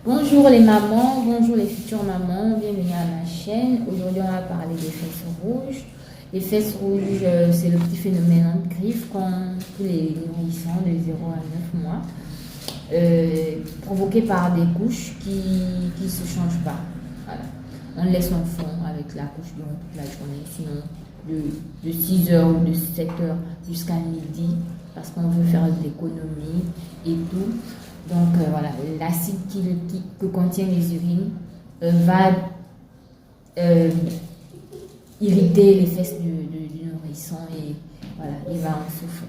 Bonjour les mamans, bonjour les futures mamans, bienvenue à ma chaîne. Aujourd'hui, on va parler des fesses rouges. Les fesses rouges, c'est le petit phénomène en griffe qu'ont tous les nourrissons de 0 à 9 mois, provoqué par des couches qui ne se changent pas. Voilà. On laisse l'enfant avec la couche durant toute la journée, sinon de 6 heures ou de 7 heures jusqu'à midi, parce qu'on veut faire de l'économie et tout. Donc voilà, l'acide que contient les urines va irriter les fesses du nourrisson et voilà, il va en souffrir.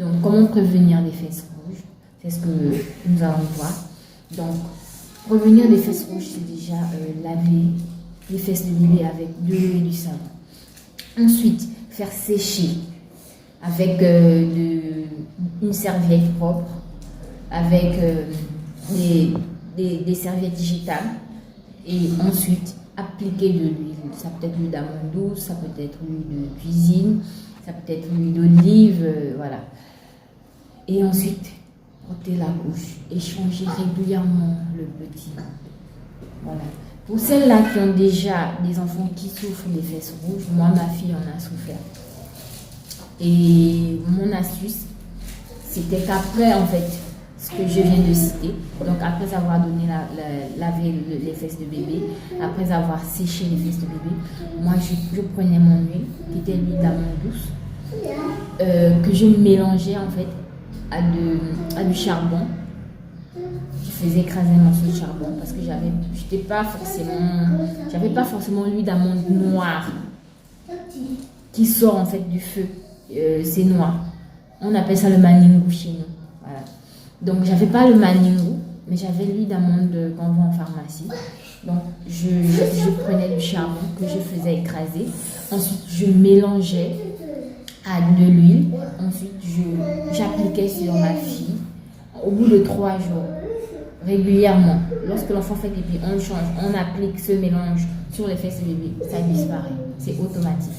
Donc comment prévenir des fesses rouges? C'est ce que nous allons voir. Donc prévenir des fesses rouges, c'est déjà laver les fesses de bébé avec de l'eau et du savon. Ensuite, faire sécher avec une serviette propre, avec des serviettes digitales, et ensuite appliquer de l'huile. Ça peut être l'huile d'amande douce, ça peut être l'huile de cuisine, ça peut être l'huile d'olive, voilà. Et ensuite, porter la couche et changer régulièrement le petit. Voilà. Pour celles-là qui ont déjà des enfants qui souffrent des fesses rouges, moi, ma fille en a souffert. Et mon astuce, c'était qu'après, en fait, ce que je viens de citer, donc après avoir donné lavé les fesses de bébé, après avoir séché les fesses de bébé, moi, je prenais mon huile, qui était l'huile d'amande douce, que je mélangeais, en fait, à du charbon. Je faisais écraser un morceau de charbon parce que j'avais pas forcément l'huile d'amande noire qui sort en fait du feu. C'est noir. On appelle ça le maningou chez nous. Voilà. Donc j'avais pas le maningou, mais j'avais l'huile d'amande qu'on vend en pharmacie. Donc je prenais du charbon que je faisais écraser. Ensuite je mélangeais à de l'huile. Ensuite j'appliquais sur ma fille. Au bout de 3 jours, régulièrement, lorsque l'enfant fait pipi, on le change, on applique ce mélange sur les fesses de bébé, ça disparaît, c'est automatique.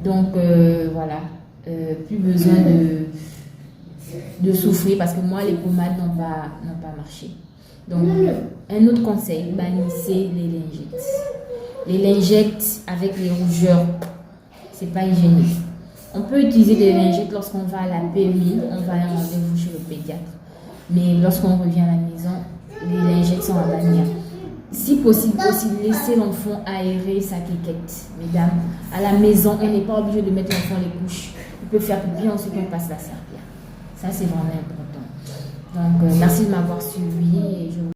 Donc voilà, plus besoin de souffrir parce que moi les pommades n'ont pas marché. Donc un autre conseil, bannissez les lingettes. Les lingettes avec les rougeurs, c'est pas hygiénique. On peut utiliser des lingettes lorsqu'on va à la PMI, on va à un rendez-vous chez le pédiatre. Mais lorsqu'on revient à la maison, les lingettes sont à bannir. Si possible aussi, laissez l'enfant aérer sa quéquette. Mesdames, à la maison, on n'est pas obligé de mettre l'enfant les couches. Il peut faire pipi, ensuite on passe la serpillière. Ça, c'est vraiment important. Donc, merci de m'avoir suivi et je vous